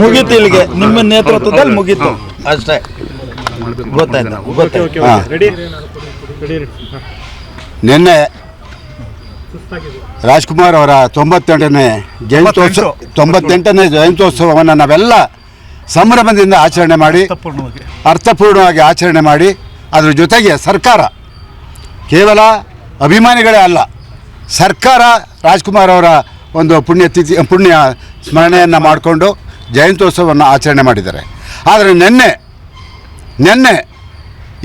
ಮುಗೀತು, ಇಲ್ಲಿಗೆ ನಿಮ್ಮ ನೇತೃತ್ವದಲ್ಲಿ ಮುಗೀತು ಅಷ್ಟೇ. ಗೊತ್ತಾಯ್ತಾ? ನಿನ್ನೆ ರಾಜ್ಕುಮಾರ್ ಅವರ 98ನೇ ಜಯಂತ್ಯೋತ್ಸವವನ್ನು ನಾವೆಲ್ಲ ಸಂಭ್ರಮದಿಂದ ಆಚರಣೆ ಮಾಡಿ ಅರ್ಥಪೂರ್ಣವಾಗಿ ಆಚರಣೆ ಮಾಡಿ, ಅದರ ಜೊತೆಗೆ ಸರ್ಕಾರ ಕೇವಲ ಅಭಿಮಾನಿಗಳೇ ಅಲ್ಲ, ಸರ್ಕಾರ ರಾಜ್ಕುಮಾರ್ ಅವರ ಒಂದು ಪುಣ್ಯ ಸ್ಮರಣೆಯನ್ನು ಮಾಡಿಕೊಂಡು ಜಯಂತ್ಯೋತ್ಸವವನ್ನು ಆಚರಣೆ ಮಾಡಿದ್ದಾರೆ. ಆದರೆ ನಿನ್ನೆ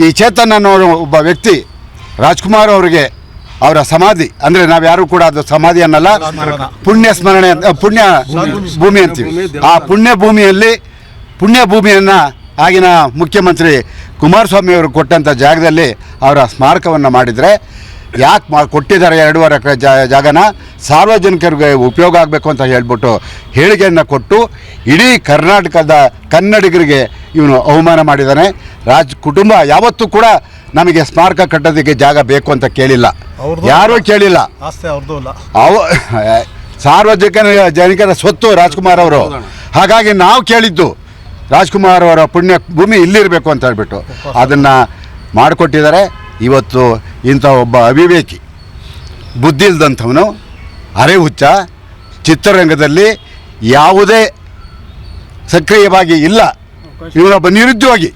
ಈ ಚೇತನ್ ಅನ್ನೋ ಒಬ್ಬ ವ್ಯಕ್ತಿ ರಾಜ್ಕುಮಾರ್ ಅವರಿಗೆ ಅವರ ಸಮಾಧಿ, ಅಂದರೆ ನಾವು ಯಾರು ಕೂಡ ಅದು ಸಮಾಧಿ ಅನ್ನಲ್ಲ, ಪುಣ್ಯ ಭೂಮಿ ಅಂತೀವಿ. ಆ ಪುಣ್ಯ ಭೂಮಿಯನ್ನು ಆಗಿನ ಮುಖ್ಯಮಂತ್ರಿ ಕುಮಾರಸ್ವಾಮಿ ಅವರು ಕೊಟ್ಟಂಥ ಜಾಗದಲ್ಲಿ ಅವರ ಸ್ಮಾರಕವನ್ನು ಮಾಡಿದರೆ, ಯಾಕೆ ಕೊಟ್ಟಿದ್ದಾರೆ 2.5 ಎಕರೆ ಜಾಗನ ಸಾರ್ವಜನಿಕರಿಗೆ ಉಪಯೋಗ ಆಗಬೇಕು ಅಂತ ಹೇಳ್ಬಿಟ್ಟು ಹೇಳಿಕೆಯನ್ನು ಕೊಟ್ಟು ಇಡೀ ಕರ್ನಾಟಕದ ಕನ್ನಡಿಗರಿಗೆ ಇವನು ಅವಮಾನ ಮಾಡಿದ್ದಾನೆ. ಕುಟುಂಬ ಯಾವತ್ತೂ ಕೂಡ ನಮಗೆ ಸ್ಮಾರಕ ಕಟ್ಟೋದಕ್ಕೆ ಜಾಗ ಬೇಕು ಅಂತ ಕೇಳಿಲ್ಲ, ಯಾರೂ ಕೇಳಿಲ್ಲ. ಸಾರ್ವಜನಿಕರ ಸ್ವತ್ತು ರಾಜ್ಕುಮಾರ್ ಅವರು. ಹಾಗಾಗಿ ನಾವು ಕೇಳಿದ್ದು ರಾಜ್ಕುಮಾರ್ ಅವರ ಪುಣ್ಯ ಭೂಮಿ ಇಲ್ಲಿರಬೇಕು ಅಂತ ಹೇಳ್ಬಿಟ್ಟು ಅದನ್ನು ಮಾಡಿಕೊಟ್ಟಿದ್ದಾರೆ. ಇವತ್ತು ಇಂಥ ಒಬ್ಬ ಅವಿವೇಕಿ, ಬುದ್ಧಿ ಇಲ್ದಂಥವನು, ಅರೆಹುಚ್ಚ, ಚಿತ್ರರಂಗದಲ್ಲಿ ಯಾವುದೇ ಸಕ್ರಿಯವಾಗಿ ಇಲ್ಲ, ಇವನೊಬ್ಬ ನಿರುದ್ಯೋಗಿ,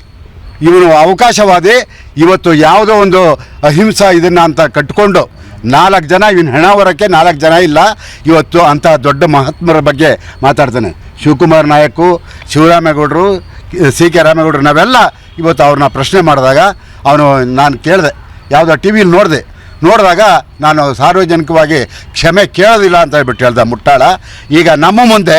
ಇವನು ಅವಕಾಶವಾದಿ. ಇವತ್ತು ಯಾವುದೋ ಒಂದು ಅಹಿಂಸಾ ಇದನ್ನು ಅಂತ ಕಟ್ಕೊಂಡು 4 ಜನ, ಇವನು ಹೆಣ ಹೊರಕ್ಕೆ 4 ಜನ ಇಲ್ಲ. ಇವತ್ತು ಅಂಥ ದೊಡ್ಡ ಮಹಾತ್ಮರ ಬಗ್ಗೆ ಮಾತಾಡ್ತಾನೆ. ಶಿವಕುಮಾರ್ ನಾಯಕು, ಶಿವರಾಮೇಗೌಡರು, ಸಿ.ಕೆ. ರಾಮೇಗೌಡರು, ನಾವೆಲ್ಲ ಇವತ್ತು ಅವ್ರನ್ನ ಪ್ರಶ್ನೆ ಮಾಡಿದಾಗ ನಾನು ಕೇಳಿದೆ, ಯಾವುದೋ ಟಿ ವಿಲಿ ನೋಡಿದಾಗ ನಾನು ಸಾರ್ವಜನಿಕವಾಗಿ ಕ್ಷಮೆ ಕೇಳೋದಿಲ್ಲ ಅಂತ ಹೇಳ್ಬಿಟ್ಟು ಹೇಳ್ದೆ ಮುಟ್ಟಾಳ. ಈಗ ನಮ್ಮ ಮುಂದೆ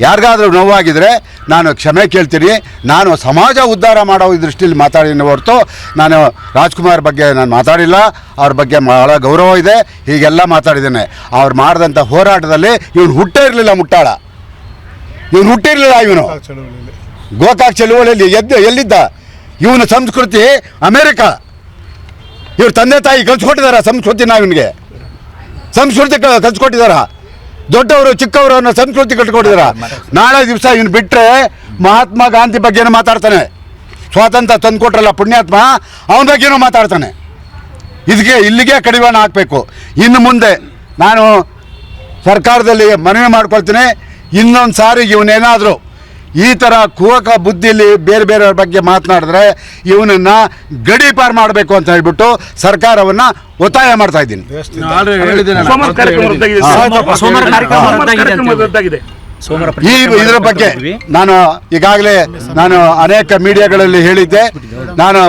ಯಾರಿಗಾದರೂ ನೋವಾಗಿದ್ದರೆ ನಾನು ಕ್ಷಮೆ ಕೇಳ್ತೀನಿ. ನಾನು ಸಮಾಜ ಉದ್ಧಾರ ಮಾಡೋ ದೃಷ್ಟಿಯಲ್ಲಿ ಮಾತಾಡಿದ್ದೀನಿ ಹೊರತು ನಾನು ರಾಜ್ಕುಮಾರ್ ಬಗ್ಗೆ ನಾನು ಮಾತಾಡಿಲ್ಲ. ಅವ್ರ ಬಗ್ಗೆ ಭಾಳ ಗೌರವ ಇದೆ, ಹೀಗೆಲ್ಲ ಮಾತಾಡಿದ್ದೇನೆ. ಅವ್ರು ಮಾಡಿದಂಥ ಹೋರಾಟದಲ್ಲಿ ಇವನು ಹುಟ್ಟೇ ಇರಲಿಲ್ಲ ಮುಟ್ಟಾಳ. ಇವನು ಗೋಕಾಕ್ ಚಳುವಳಿಯಲ್ಲಿ ಎಲ್ಲಿದ್ದ? ಇವನ ಸಂಸ್ಕೃತಿ ಅಮೇರಿಕ. ಇವ್ರ ತಂದೆ ತಾಯಿ ಕಲ್ಸ್ಕೊಟ್ಟಿದಾರ ಸಂಸ್ಕೃತಿನ, ಇವನಿಗೆ ಸಂಸ್ಕೃತಿ ಕಲ್ಸ್ಕೊಟ್ಟಿದಾರ. ದೊಡ್ಡವರು ಚಿಕ್ಕವರು ಅನ್ನೋ ಸಂಸ್ಕೃತಿ ಕಟ್ಕೊಟ್ಟಿದಾರ. ನಾಳೆ ದಿವಸ ಇವನು ಬಿಟ್ಟರೆ ಮಹಾತ್ಮ ಗಾಂಧಿ ಬಗ್ಗೆನೂ ಮಾತಾಡ್ತಾನೆ. ಸ್ವಾತಂತ್ರ್ಯ ತಂದುಕೊಟ್ರಲ್ಲ ಪುಣ್ಯಾತ್ಮ, ಅವನ ಬಗ್ಗೆನೂ ಮಾತಾಡ್ತಾನೆ. ಇಲ್ಲಿಗೆ ಕಡಿವಾಣ ಹಾಕಬೇಕು. ಇನ್ನು ಮುಂದೆ ನಾನು ಸರ್ಕಾರದಲ್ಲಿ ಮನವಿ ಮಾಡ್ಕೊಳ್ತೀನಿ, ಇನ್ನೊಂದು ಸಾರಿ ಇವನೇನಾದರೂ ಈ ಥರ ಕುಹಕ ಬುದ್ಧಿಲಿ ಬೇರೆಯವ್ರ ಬಗ್ಗೆ ಮಾತನಾಡಿದ್ರೆ ಇವನನ್ನು ಗಡೀಪಾರು ಮಾಡಬೇಕು ಅಂತ ಹೇಳ್ಬಿಟ್ಟು ಸರ್ಕಾರವನ್ನು ಒತ್ತಾಯ ಮಾಡ್ತಾ ಇದ್ದೀನಿ. ಇದರ ಬಗ್ಗೆ ಈಗಾಗಲೇ ನಾನು ಅನೇಕ ಮೀಡಿಯಾಗಳಲ್ಲಿ ಹೇಳಿದ್ದೆ. ನಾನು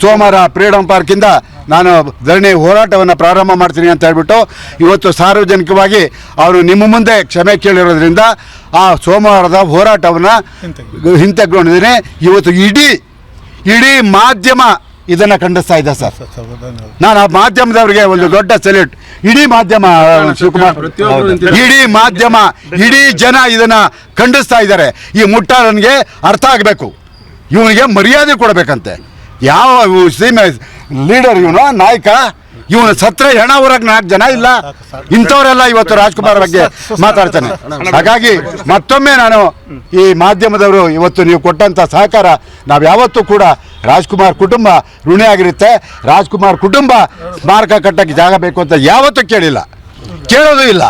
ಸೋಮವಾರ ಫ್ರೀಡಮ್ ಪಾರ್ಕಿಂದ ನಾನು ಧರಣಿ ಹೋರಾಟವನ್ನು ಪ್ರಾರಂಭ ಮಾಡ್ತೀನಿ ಅಂತ ಹೇಳ್ಬಿಟ್ಟು ಇವತ್ತು ಸಾರ್ವಜನಿಕವಾಗಿ ಅವರು ನಿಮ್ಮ ಮುಂದೆ ಕ್ಷಮೆ ಕೇಳಿರೋದ್ರಿಂದ ಆ ಸೋಮವಾರದ ಹೋರಾಟವನ್ನು ಹಿಂತೆಗೊಂಡಿದ್ದೀನಿ. ಇವತ್ತು ಇಡೀ ಮಾಧ್ಯಮ ಇದನ್ನು ಖಂಡಿಸ್ತಾ ಇದೆ ಸರ್. ನಾನು ಆ ಮಾಧ್ಯಮದವರಿಗೆ ಒಂದು ದೊಡ್ಡ ಸೆಲ್ಯೂಟ್. ಇಡೀ ಮಾಧ್ಯಮ ಶಿವಕುಮಾರ್, ಇಡೀ ಜನ ಇದನ್ನು ಖಂಡಿಸ್ತಾ ಇದ್ದಾರೆ. ಈ ಮುಟ್ಟಾಳನಿಗೆ ಅರ್ಥ ಆಗಬೇಕು, ಇವನಿಗೆ ಮರ್ಯಾದೆ ಕೊಡಬೇಕಂತೆ. ಯಾವ ಸೀಮೆ ಲೀಡರ್ ಇವನು, ನಾಯಕ ಇವನು. ಸತ್ರ ಹೆಣ ಹೊರಗೆ 4 ಜನ ಇಲ್ಲ. ಇಂಥವರೆಲ್ಲ ಇವತ್ತು ರಾಜ್ಕುಮಾರ್ ಬಗ್ಗೆ ಮಾತಾಡ್ತಾನೆ. ಹಾಗಾಗಿ ಮತ್ತೊಮ್ಮೆ ನಾನು ಈ ಮಾಧ್ಯಮದವರು ಇವತ್ತು ನೀವು ಕೊಟ್ಟಂಥ ಸಹಕಾರ ನಾವು ಯಾವತ್ತೂ ಕೂಡ ರಾಜ್ಕುಮಾರ್ ಕುಟುಂಬ ಋಣಿಯಾಗಿರುತ್ತೆ. ರಾಜ್ಕುಮಾರ್ ಕುಟುಂಬ ಸ್ಮಾರಕ ಕಟ್ಟಕ್ಕೆ ಜಾಗ ಬೇಕು ಅಂತ ಯಾವತ್ತೂ ಕೇಳೋದು ಇಲ್ಲ.